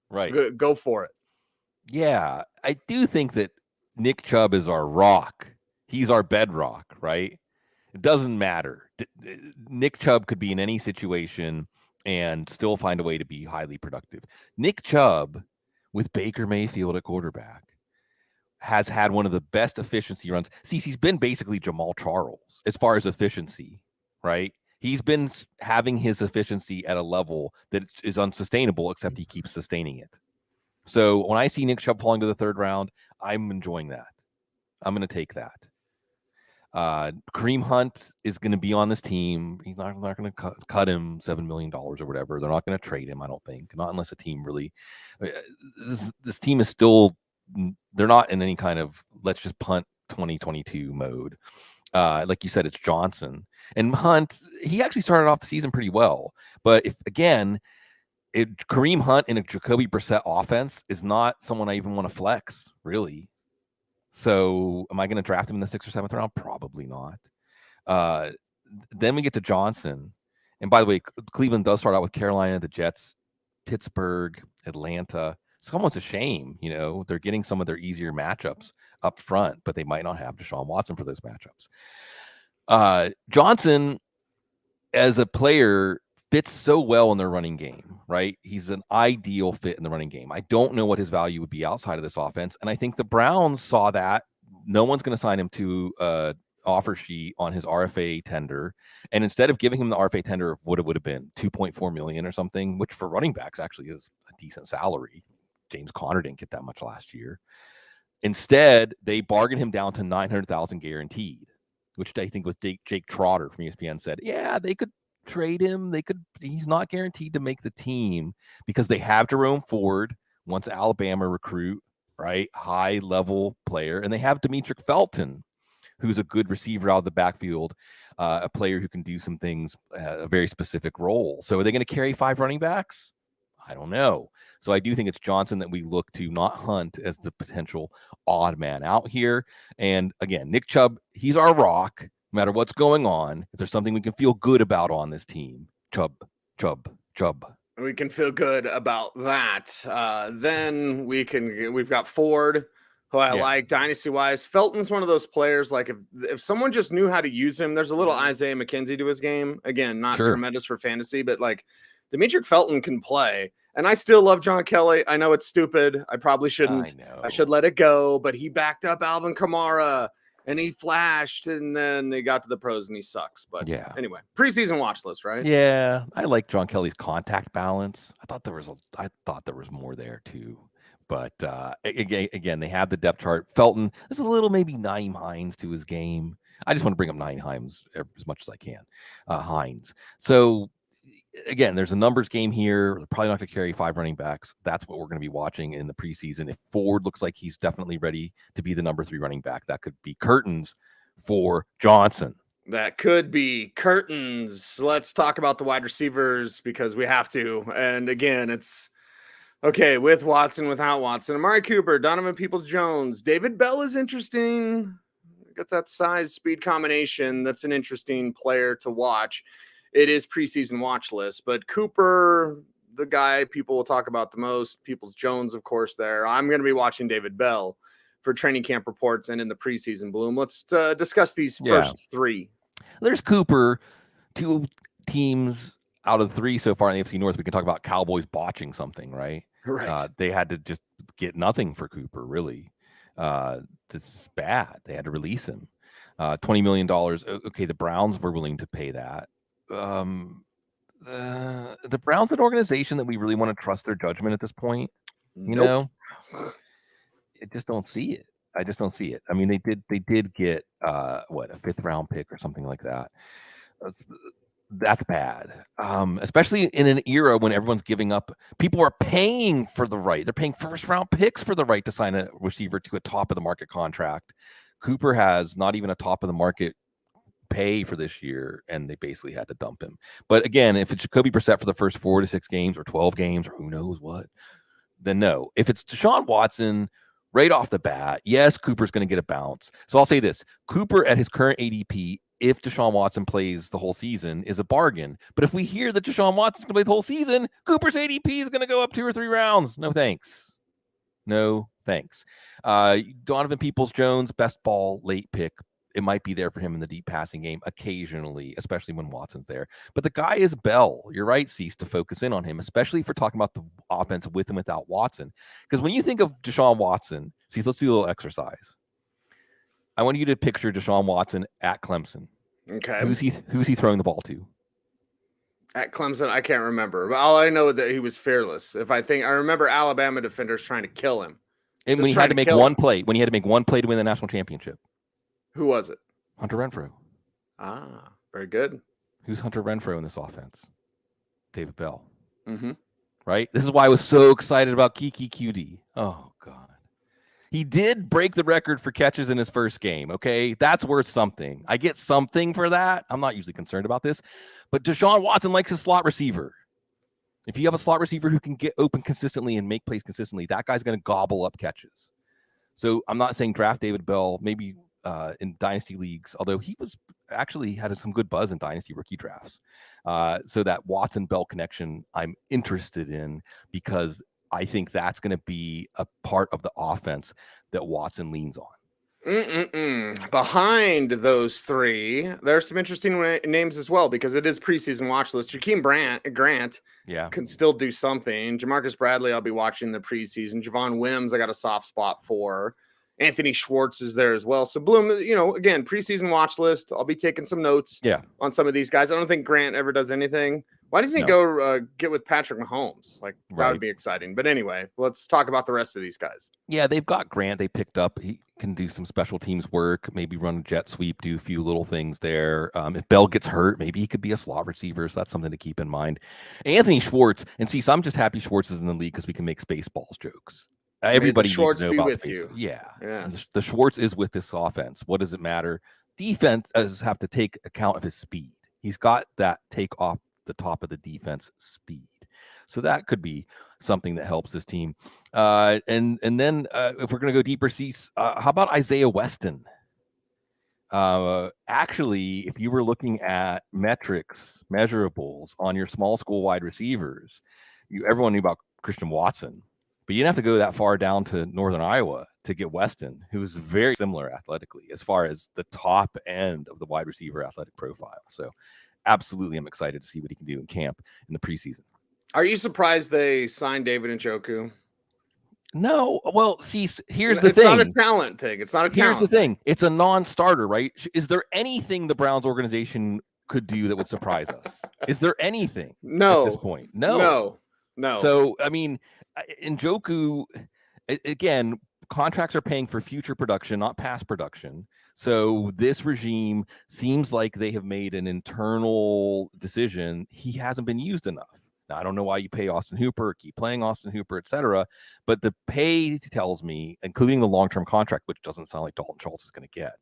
right. Go for it. Yeah, I do think that Nick Chubb is our rock. He's our bedrock, right? It doesn't matter. Nick Chubb could be in any situation and still find a way to be highly productive. Nick Chubb, with Baker Mayfield at quarterback, has had one of the best efficiency runs. See, he's been basically Jamal Charles as far as efficiency, right? He's been having his efficiency at a level that is unsustainable, except he keeps sustaining it. So when I see Nick Chubb falling to the third round, I'm enjoying that. I'm going to take that. Kareem Hunt is going to be on this team. He's not going to cut him $7 million or whatever. They're not going to trade him, I don't think. Not unless a team really. This team is still. They're not in any kind of let's just punt 2022 mode. Like you said, it's Johnson and Hunt. He actually started off the season pretty well, but Kareem Hunt in a Jacoby Brissett offense is not someone I even want to flex, really. So am I going to draft him in the 6th or 7th round? Probably not. Then we get to Johnson. And by the way, Cleveland does start out with Carolina, the Jets, Pittsburgh, Atlanta. It's almost a shame, they're getting some of their easier matchups up front, but they might not have Deshaun Watson for those matchups. Johnson, as a player, fits so well in their running game, right? He's an ideal fit in the running game. I don't know what his value would be outside of this offense. And I think the Browns saw that. No one's going to sign him to offer sheet on his RFA tender. And instead of giving him the RFA tender of what it would have been, $2.4 million or something, which for running backs actually is a decent salary. James Conner didn't get that much last year. Instead, they bargained him down to $900,000 guaranteed, which I think was Jake Trotter from ESPN said, yeah, they could trade him. He's not guaranteed to make the team because they have Jerome Ford, once Alabama recruit, right? High level player. And they have Demetric Felton, who's a good receiver out of the backfield, a player who can do some things, a very specific role. So are they going to carry 5 running backs? I don't know. So I do think it's Johnson that we look to, not Hunt as the potential odd man out here. And again, Nick Chubb, he's our rock, no matter what's going on. If there's something we can feel good about on this team, Chubb. We can feel good about that. Then we've got Ford, who I like dynasty wise. Felton's one of those players, like if someone just knew how to use him, there's a little Isaiah McKenzie to his game. Again, not tremendous for fantasy, but like Demetric Felton can play. And I still love John Kelly. I know it's stupid. I probably shouldn't. I should let it go, but he backed up Alvin Kamara and he flashed, and then they got to the pros and he sucks. But anyway, preseason watch list, right? Yeah, I like John Kelly's contact balance. I thought there was more there too. But again, they have the depth chart. Felton, there's a little maybe Naeem Hines to his game. I just want to bring up Naeem Hines as much as I can. Hines. So again, there's a numbers game here. They're probably not going to carry 5 running backs. That's what we're going to be watching in the preseason. If Ford looks like he's definitely ready to be the number 3 running back, that could be curtains for Johnson. That could be curtains. Let's talk about the wide receivers because we have to. And again, it's okay with Watson, without Watson. Amari Cooper, Donovan Peoples-Jones, David Bell is interesting. Got that size speed combination. That's an interesting player to watch. It is preseason watch list, but Cooper, the guy people will talk about the most, Peoples-Jones, of course, there. I'm going to be watching David Bell for training camp reports and in the preseason, Bloom. Let's discuss these first 3. There's Cooper, 2 teams out of 3 so far in the AFC North. We can talk about Cowboys botching something, right? Right. They had to just get nothing for Cooper, really. This is bad. They had to release him. $20 million. Okay, the Browns were willing to pay that. The Browns, an organization that we really want to trust their judgment at this point. You know, I just don't see it. I mean, they did get a 5th round pick or something like that. That's bad. Especially in an era when everyone's giving up. People are paying for the right. They're paying 1st round picks for the right to sign a receiver to a top of the market contract. Cooper has not even a top of the market pay for this year, and they basically had to dump him. But again, if it's Jacoby Brissett for the first 4 to 6 games or 12 games or who knows what, then no. If it's Deshaun Watson right off the bat, yes, Cooper's going to get a bounce. So I'll say this: Cooper at his current ADP, if Deshaun Watson plays the whole season, is a bargain. But if we hear that Deshaun Watson's going to play the whole season, Cooper's ADP is going to go up 2 or 3 rounds. No thanks. Donovan Peoples-Jones, best ball late pick. It might be there for him in the deep passing game occasionally, especially when Watson's there. But the guy is Bell. You're right, Cease, to focus in on him, especially if we're talking about the offense with and without Watson. Because when you think of Deshaun Watson, Cease, let's do a little exercise. I want you to picture Deshaun Watson at Clemson. Okay. Who's he throwing the ball to? At Clemson, I can't remember. But all I know is that he was fearless. I remember Alabama defenders trying to kill him. And when he had to make one play, to win the national championship. Who was it? Hunter Renfrow. Ah, very good. Who's Hunter Renfrow in this offense? David Bell. Mm-hmm. Right? This is why I was so excited about Kiki QD. Oh, God. He did break the record for catches in his first game, okay? That's worth something. I get something for that. I'm not usually concerned about this. But Deshaun Watson likes his slot receiver. If you have a slot receiver who can get open consistently and make plays consistently, that guy's going to gobble up catches. So I'm not saying draft David Bell, maybe in dynasty leagues, although he was actually had some good buzz in dynasty rookie drafts. So that Watson-Bell connection I'm interested in because I think that's going to be a part of the offense that Watson leans on. Behind those 3, there's some interesting names as well because it is preseason watch list. Jakeem Grant can still do something. Jamarcus Bradley, I'll be watching the preseason. Javon Wims, I got a soft spot for. Anthony Schwartz is there as well. So Bloom, again, preseason watch list. I'll be taking some notes on some of these guys. I don't think Grant ever does anything. Why doesn't he go get with Patrick Mahomes? That would be exciting. But anyway, let's talk about the rest of these guys. Yeah, they've got Grant. They picked up. He can do some special teams work, maybe run a jet sweep, do a few little things there. If Bell gets hurt, maybe he could be a slot receiver. So that's something to keep in mind. Anthony Schwartz, and see, so I'm just happy Schwartz is in the league because we can make Spaceballs jokes. Everybody needs to know about space. Yeah. The Schwartz is with this offense. What does it matter? Defense have to take account of his speed. He's got that take off the top of the defense speed. So that could be something that helps this team. And then if we're going to go deeper, how about Isaiah Weston? Actually, if you were looking at measurables on your small school wide receivers, everyone knew about Christian Watson, but you didn't have to go that far down to Northern Iowa to get Weston, who is very similar athletically as far as the top end of the wide receiver athletic profile. So absolutely, I'm excited to see what he can do in camp in the preseason. Are you surprised they signed David Njoku? No. Well, see, here's the thing. It's not a talent thing. It's not a talent. Here's the thing. It's a non-starter, right? Is there anything the Browns organization could do that would surprise us? Is there anything at this point? No. So, I mean, Njoku, again, contracts are paying for future production, not past production. So this regime seems like they have made an internal decision. He hasn't been used enough. Now, I don't know why you pay Austin Hooper, keep playing Austin Hooper, etc. But the pay tells me, including the long-term contract, which doesn't sound like Dalton Schultz is going to get,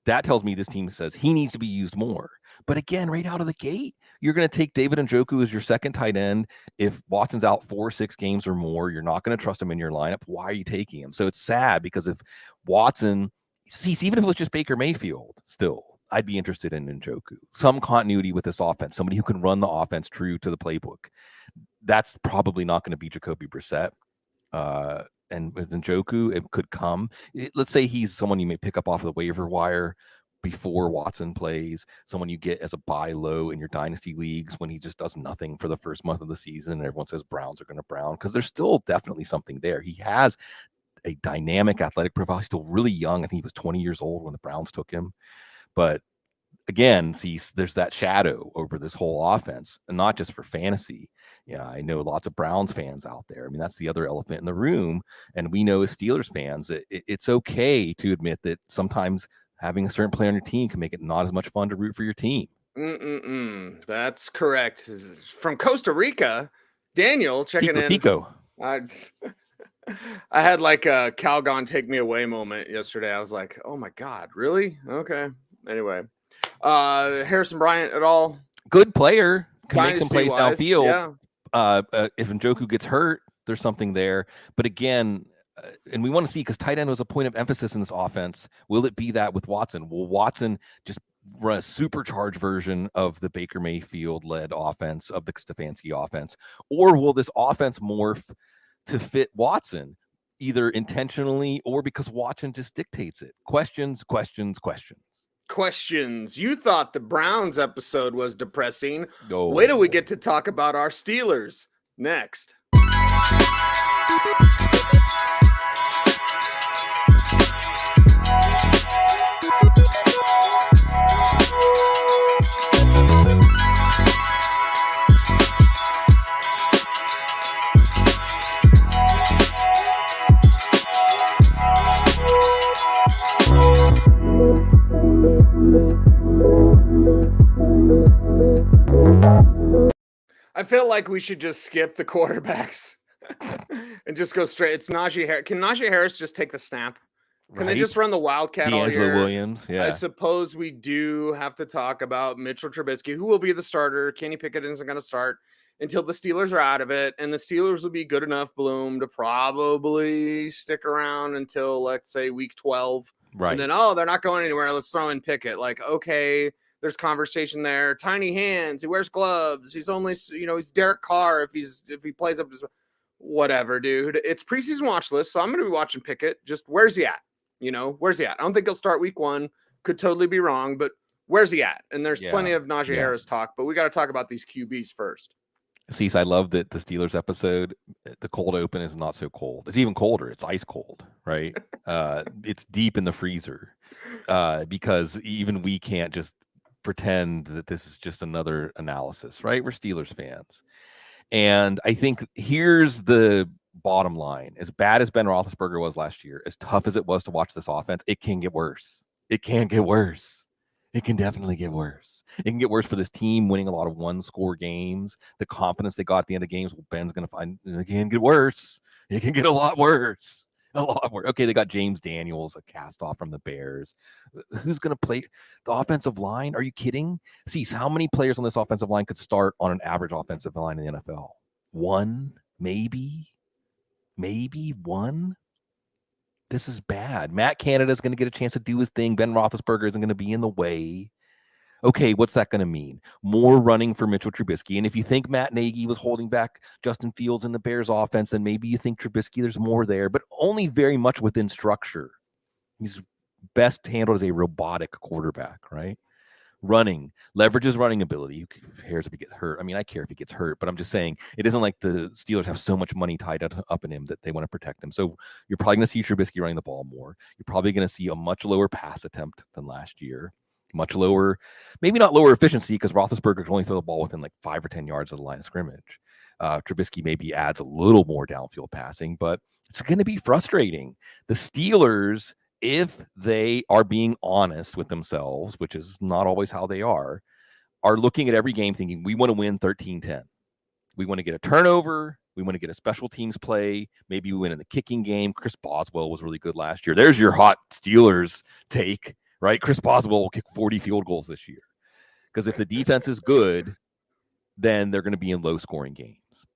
that tells me this team says he needs to be used more. But again, right out of the gate, you're going to take David Njoku as your second tight end. If Watson's out 4 or 6 games or more, you're not going to trust him in your lineup. Why are you taking him? So it's sad because if Watson, even if it was just Baker Mayfield still, I'd be interested in Njoku. Some continuity with this offense, somebody who can run the offense true to the playbook. That's probably not going to be Jacoby Brissett. And with Njoku, it could come. Let's say he's someone you may pick up off of the waiver wire before Watson plays, someone you get as a buy low in your dynasty leagues when he just does nothing for the first month of the season and everyone says Browns are going to Brown, because there's still definitely something there. He has a dynamic athletic profile. He's still really young. I think he was 20 years old when the Browns took him. But again, there's that shadow over this whole offense, and not just for fantasy. Yeah, I know lots of Browns fans out there. I mean, that's the other elephant in the room. And we know as Steelers fans that it's okay to admit that sometimes having a certain player on your team can make it not as much fun to root for your team. That's correct. From Costa Rica, Daniel checking in. Pico. I had like a Calgon take me away moment yesterday. I was like, oh my God, really? Okay. Anyway, Harrison Bryant at all? Good player. Can make some plays downfield. Yeah. If Njoku gets hurt, there's something there. But again, and we want to see, because tight end was a point of emphasis in this offense. Will it be that with Watson? Will Watson just run a supercharged version of the Baker Mayfield-led offense, of the Stefanski offense? Or will this offense morph to fit Watson, either intentionally or because Watson just dictates it? Questions. You thought the Browns episode was depressing. Wait till we get to talk about our Steelers next. I feel like we should just skip the quarterbacks and just go straight. It's Najee Harris. Can Najee Harris just take the snap? Can they just run the Wildcat all year? Williams, yeah. I suppose we do have to talk about Mitchell Trubisky, who will be the starter. Kenny Pickett isn't going to start until the Steelers are out of it, and the Steelers will be good enough, Bloom, to probably stick around until, let's say, week 12. Right. And then, they're not going anywhere. Let's throw in Pickett. Like, okay, there's conversation there. Tiny hands. He wears gloves. He's only, he's Derek Carr if he plays up to whatever, dude. It's preseason watch list, so I'm going to be watching Pickett. Just where's he at? Where's he at? I don't think he'll start week 1. Could totally be wrong, but where's he at? And there's plenty of Najee Harris talk, but we got to talk about these QBs first. Cecil, I love that the Steelers episode, the cold open is not so cold. It's even colder. It's ice cold, right? It's deep in the freezer because even we can't just pretend that this is just another analysis, right? We're Steelers fans. And I think here's the bottom line. As bad as Ben Roethlisberger was last year, as tough as it was to watch this offense, it can get worse. It can get worse. It can definitely get worse. It can get worse for this team winning a lot of one-score games. The confidence they got at the end of games, Ben's going to find it can get worse. It can get a lot worse. A lot worse. Okay, they got James Daniels, a cast-off from the Bears. Who's going to play the offensive line? Are you kidding? See, how many players on this offensive line could start on an average offensive line in the NFL? One, maybe one. This is bad. Matt Canada's going to get a chance to do his thing. Ben Roethlisberger isn't going to be in the way. Okay, what's that going to mean? More running for Mitchell Trubisky. And if you think Matt Nagy was holding back Justin Fields in the Bears offense, then maybe you think Trubisky, there's more there, but only very much within structure. He's best handled as a robotic quarterback, right? Running, leverages running ability. Who cares if he gets hurt? I mean, I care if he gets hurt, but I'm just saying it isn't like the Steelers have so much money tied up in him that they want to protect him. So you're probably going to see Trubisky running the ball more. You're probably going to see a much lower pass attempt than last year. Much lower, maybe not lower efficiency because Roethlisberger can only throw the ball within like 5 or 10 yards of the line of scrimmage. Trubisky maybe adds a little more downfield passing, but it's going to be frustrating. The Steelers, if they are being honest with themselves, which is not always how they are looking at every game thinking, we want to win 13-10. We want to get a turnover. We want to get a special teams play. Maybe we win in the kicking game. Chris Boswell was really good last year. There's your hot Steelers take, right? Chris Boswell will kick 40 field goals this year. Because if the defense is good, then they're going to be in low-scoring games.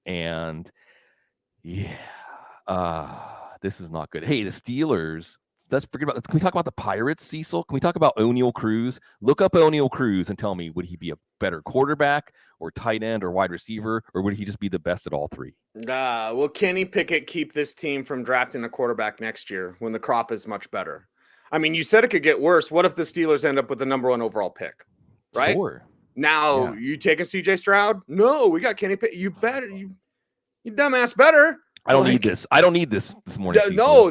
And, yeah, this is not good. Hey, the Steelers... Let's forget about. Can we talk about the Pirates, Cecil? Can we talk about O'Neal Cruz? Look up O'Neal Cruz and tell me, would he be a better quarterback or tight end or wide receiver, or would he just be the best at all three? Will Kenny Pickett keep this team from drafting a quarterback next year when the crop is much better? I mean, you said it could get worse. What if the Steelers end up with the number 1 overall pick? Right? Sure. Now, you taking CJ Stroud? No, we got Kenny Pickett. You better. You dumbass better. I don't need this. I don't need this morning. No.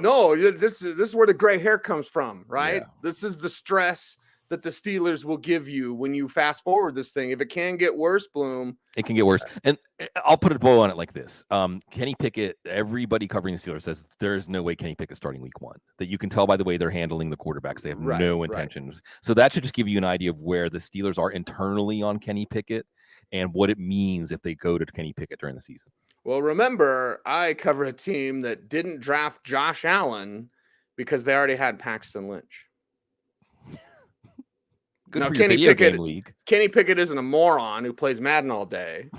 This is where the gray hair comes from, right? Yeah. This is the stress that the Steelers will give you when you fast forward this thing. If it can get worse, Bloom. It can get worse. And I'll put a bow on it like this. Kenny Pickett, everybody covering the Steelers says there's no way Kenny Pickett's starting week 1. That you can tell by the way they're handling the quarterbacks. They have no intentions. Right. So that should just give you an idea of where the Steelers are internally on Kenny Pickett and what it means if they go to Kenny Pickett during the season. Well, remember, I cover a team that didn't draft Josh Allen because they already had Paxton Lynch. Good now, for Kenny your video game league. Kenny Pickett isn't a moron who plays Madden all day.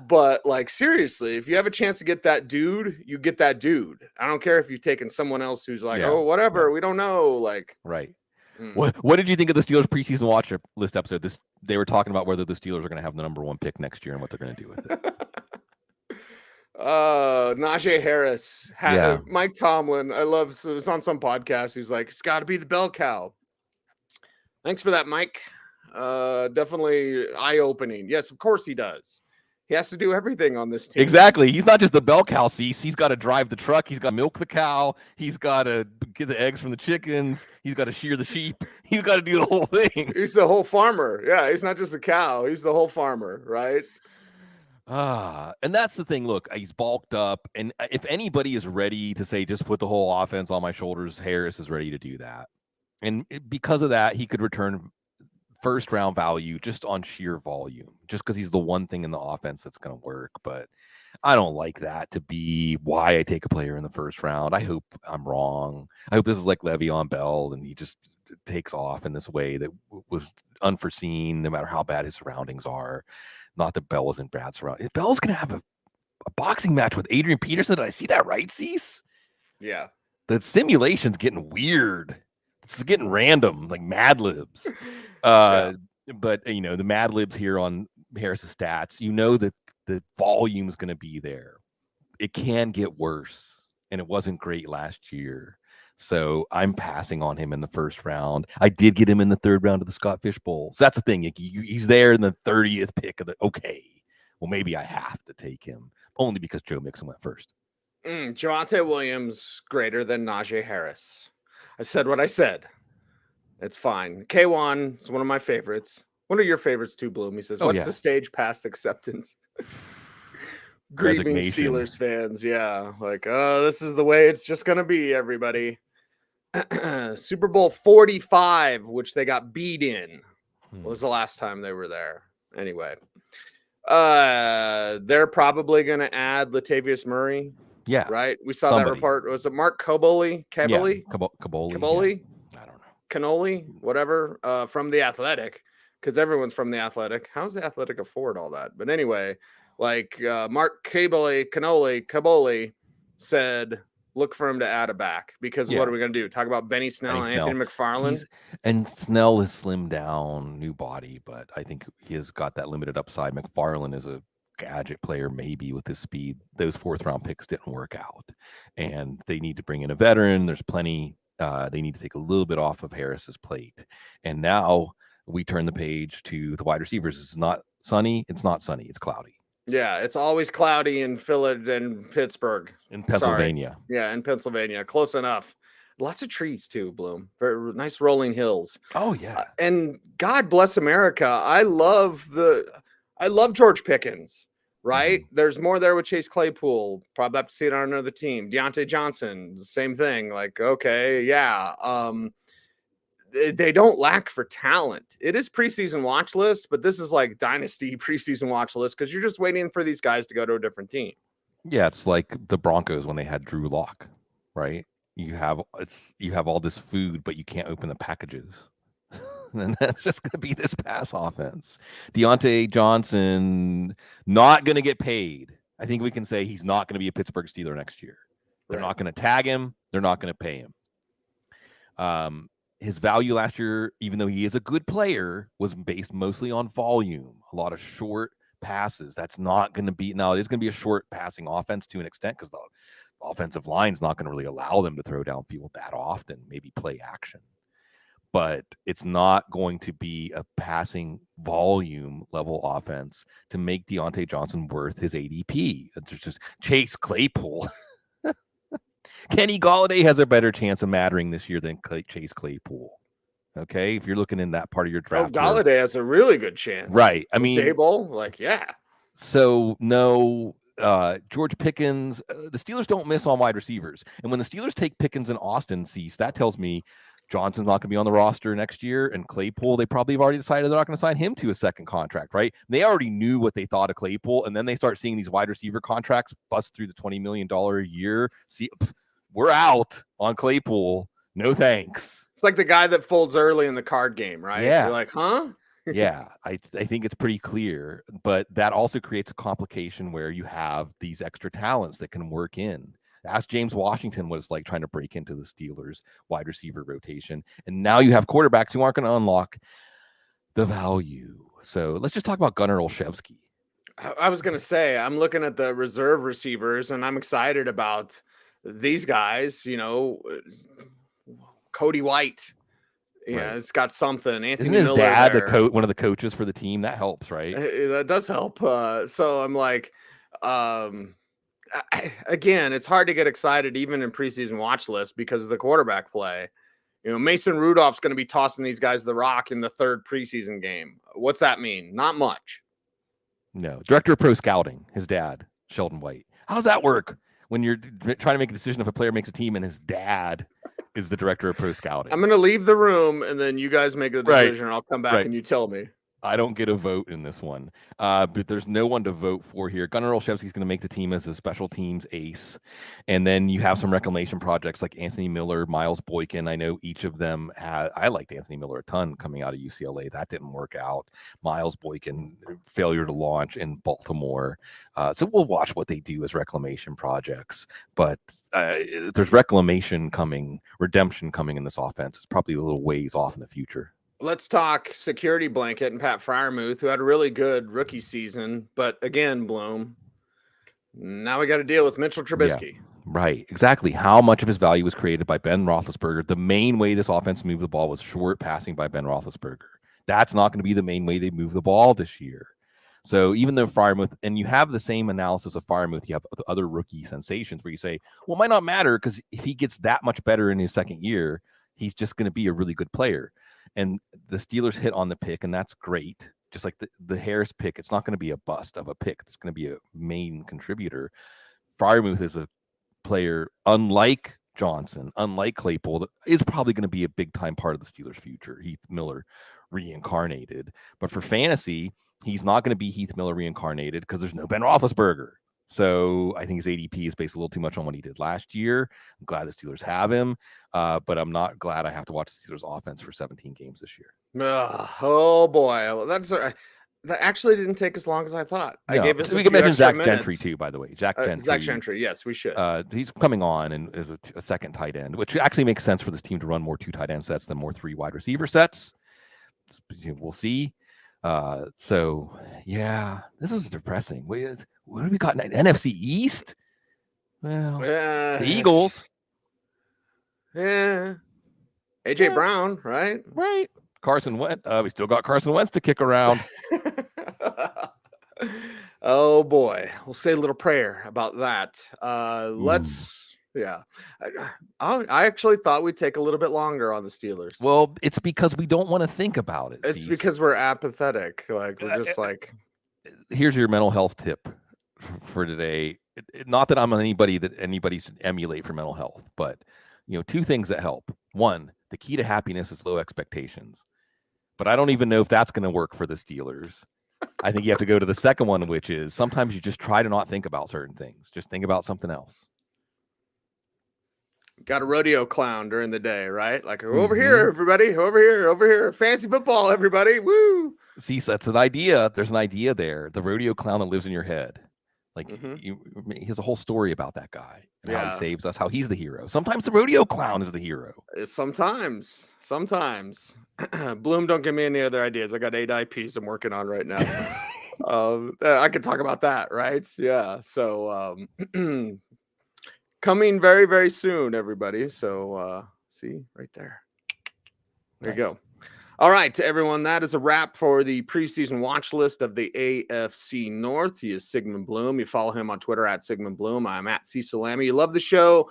But, like, seriously, if you have a chance to get that dude, you get that dude. I don't care if you've taken someone else who's like, oh, whatever, we don't know. Like, right. What did you think of the Steelers preseason watch list episode? They were talking about whether the Steelers are going to have the number 1 pick next year and what they're going to do with it. Najee Harris had Mike Tomlin. It was on some podcast. He's like, it's got to be the bell cow. Thanks for that, Mike. Definitely eye-opening. Yes, of course he does. He has to do everything on this team. Exactly. He's not just the bell cow, Cease. He's got to drive the truck. He's got to milk the cow. He's got to get the eggs from the chickens. He's got to shear the sheep. He's got to do the whole thing. He's the whole farmer. Yeah, he's not just a cow. He's the whole farmer, right? And that's the thing. Look, he's bulked up. And if anybody is ready to say, just put the whole offense on my shoulders, Harris is ready to do that. And because of that, he could return first round value just on sheer volume, just because he's the one thing in the offense that's going to work. But I don't like that to be why I take a player in the first round. I hope I'm wrong. I hope this is like Le'Veon Bell and he just takes off in this way that was unforeseen, no matter how bad his surroundings are. Not that Bell was in bad surroundings. Bell's going to have a boxing match with Adrian Peterson. Did I see that right, Cease? Yeah. The simulation's getting weird. It's getting random, like Mad Libs. But, the Mad Libs here on Harris's stats, that the volume is going to be there. It can get worse, and it wasn't great last year. So I'm passing on him in the first round. I did get him in the 3rd round of the Scott Fish Bowl. So that's the thing. He's there in the 30th pick of well, maybe I have to take him, only because Joe Mixon went first. Javonte Williams greater than Najee Harris. I said what I said. It's fine. K1 is one of my favorites. One of your favorites too, Bloom. He says, what's the stage past acceptance? Grieving Steelers fans. Yeah. Like, this is the way it's just going to be, everybody. Super Bowl 45, which they got beat in, was the last time they were there. Anyway. They're probably going to add Latavius Murray. Yeah. Right? We saw that report. Was it Mark Caboli? Caboli? Caboli? Yeah. I don't know. Cannoli? Whatever. From The Athletic. Because everyone's from The Athletic. How's The Athletic afford all that? But anyway, Like Mark Caboli said, look for him to add a back because what are we going to do? Talk about Benny Snell and Anthony McFarland? And Snell is slimmed down, new body, but I think he has got that limited upside. McFarland is a gadget player, maybe with his speed. Those 4th-round picks didn't work out, and they need to bring in a veteran. There's plenty. They need to take a little bit off of Harris's plate, and now we turn the page to the wide receivers. It's not sunny. It's not sunny. It's cloudy. Yeah, it's always cloudy in Philadelphia and Pittsburgh. In Pennsylvania. Sorry. Yeah, in Pennsylvania. Close enough. Lots of trees too, Bloom. Very nice rolling hills. Oh yeah. And God bless America. I love George Pickens, right? Mm-hmm. There's more there with Chase Claypool. Probably have to see it on another team. Deontay Johnson, same thing. Like, okay, yeah. They don't lack for talent. It is preseason watch list, but this is like dynasty preseason watch list because you're just waiting for these guys to go to a different team. Yeah, it's like the Broncos when they had Drew Lock, right? You have all this food, but you can't open the packages. And that's just going to be this pass offense. Deontay Johnson not going to get paid. I think we can say he's not going to be a Pittsburgh Steeler next year. They're not going to tag him. They're not going to pay him. His value last year, even though he is a good player, was based mostly on volume. A lot of short passes. That's not going to be, now it is going to be a short passing offense to an extent because the offensive line's not going to really allow them to throw downfield that often, maybe play action. But it's not going to be a passing volume level offense to make Deontay Johnson worth his ADP. It's just Chase Claypool. Kenny Golladay has a better chance of mattering this year than Chase Claypool. Okay, if you're looking in that part of your draft. Oh, Golladay has a really good chance. Right. I mean, Dable, like, yeah. So no, George Pickens, the Steelers don't miss on wide receivers. And when the Steelers take Pickens and Austin Cease, that tells me Johnson's not going to be on the roster next year. And Claypool, they probably have already decided they're not going to sign him to a second contract, right? They already knew what they thought of Claypool. And then they start seeing these wide receiver contracts bust through the $20 million a year. See, we're out on Claypool. No thanks. It's like the guy that folds early in the card game, right? Yeah. You're like, huh? Yeah, I think it's pretty clear, but that also creates a complication where you have these extra talents that can work in. Ask James Washington what it's like trying to break into the Steelers wide receiver rotation. And now you have quarterbacks who aren't going to unlock the value. So let's just talk about Gunnar Olszewski. I was going to say, I'm looking at the reserve receivers and I'm excited about these guys, you know, Cody White. Yeah, right. It's got something. Anthony Isn't his Miller dad one of the coaches for the team? That helps, right? That does help. So I'm like, again, it's hard to get excited even in preseason watch lists because of the quarterback play. You know, Mason Rudolph's going to be tossing these guys the rock in the third preseason game. What's that mean? Not much. No. Director of Pro Scouting, his dad, Sheldon White. How does that work when you're trying to make a decision if a player makes a team and his dad is the director of pro scouting? I'm going to leave the room and then you guys make a decision. Right. I'll come back and you tell me. I don't get a vote in this one, but there's no one to vote for here. Gunnar Olszewski's going to make the team as a special teams ace. And then you have some reclamation projects like Anthony Miller, Miles Boykin. I know each of them I liked Anthony Miller a ton coming out of UCLA. That didn't work out. Miles Boykin, failure to launch in Baltimore. So we'll watch what they do as reclamation projects. But there's reclamation coming, redemption coming in this offense. It's probably a little ways off in the future. Let's talk security blanket and Pat Freiermuth, who had a really good rookie season. But again, Bloom, now we got to deal with Mitchell Trubisky. Yeah, right. Exactly. How much of his value was created by Ben Roethlisberger? The main way this offense moved the ball was short passing by Ben Roethlisberger. That's not going to be the main way they move the ball this year. So even though Freiermuth, and you have the same analysis of Freiermuth, you have other rookie sensations where you say, well, it might not matter because if he gets that much better in his second year, he's just going to be a really good player. And the Steelers hit on the pick, and that's great. Just like the Harris pick, it's not going to be a bust of a pick. It's going to be a main contributor. Freiermuth is a player, unlike Johnson, unlike Claypool, that is probably going to be a big-time part of the Steelers' future. Heath Miller reincarnated. But for fantasy, he's not going to be Heath Miller reincarnated because there's no Ben Roethlisberger. So I think his ADP is based a little too much on what he did last year. I'm glad the Steelers have him, but I'm not glad I have to watch the Steelers offense for 17 games this year. Oh boy, well, That actually didn't take as long as I thought. I No, gave us we a can few mention extra Zach minutes. Gentry too, by the way. Zach Gentry. Yes, we should. He's coming on and is a second tight end, which actually makes sense for this team to run more 2 tight end sets than more 3 wide receiver sets. We'll see. So yeah, this was depressing. What do we got? NFC East? Well, the Eagles. Yeah. AJ Brown, right? Right. Carson Wentz. We still got Carson Wentz to kick around. Oh boy, we'll say a little prayer about that. I actually thought we'd take a little bit longer on the Steelers. Well, it's because we don't want to think about it. It's because we're apathetic. Like we're just like. Here's your mental health tip for today. Not that I'm anybody should emulate for mental health, but 2 things that help. One, the key to happiness is low expectations. But I don't even know if that's going to work for the Steelers. I think you have to go to the second one, which is sometimes you just try to not think about certain things. Just think about something else. Got a rodeo clown during the day, right? Like, over here, everybody, over here. Fantasy football, everybody. Woo! See, that's an idea. There's an idea there. The rodeo clown that lives in your head. Like, he has a whole story about that guy and how he saves us, how he's the hero. Sometimes the rodeo clown is the hero. Sometimes. Bloom, don't give me any other ideas. I got 8 IPs I'm working on right now. I could talk about that, right? Yeah. So coming very, very soon, everybody. So see right there. There you go. All right, everyone, that is a wrap for the preseason watch list of the AFC North. He is Sigmund Bloom. You follow him on Twitter at Sigmund Bloom. I'm at Cecil Lammey. You love the show.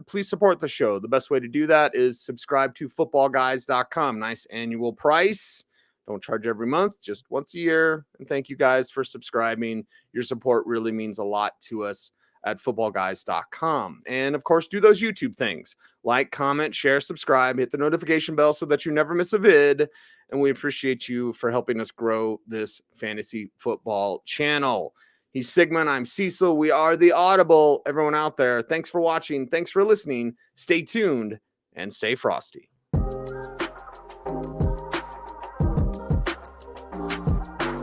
Please support the show. The best way to do that is subscribe to footballguys.com. Nice annual price. Don't charge every month, just once a year. And thank you guys for subscribing. Your support really means a lot to us at footballguys.com. And of course, do those YouTube things. Like, comment, share, subscribe, hit the notification bell so that you never miss a vid. And we appreciate you for helping us grow this fantasy football channel. He's Sigmund. I'm Cecil. We are the Audible. Everyone out there, thanks for watching. Thanks for listening. Stay tuned and stay frosty.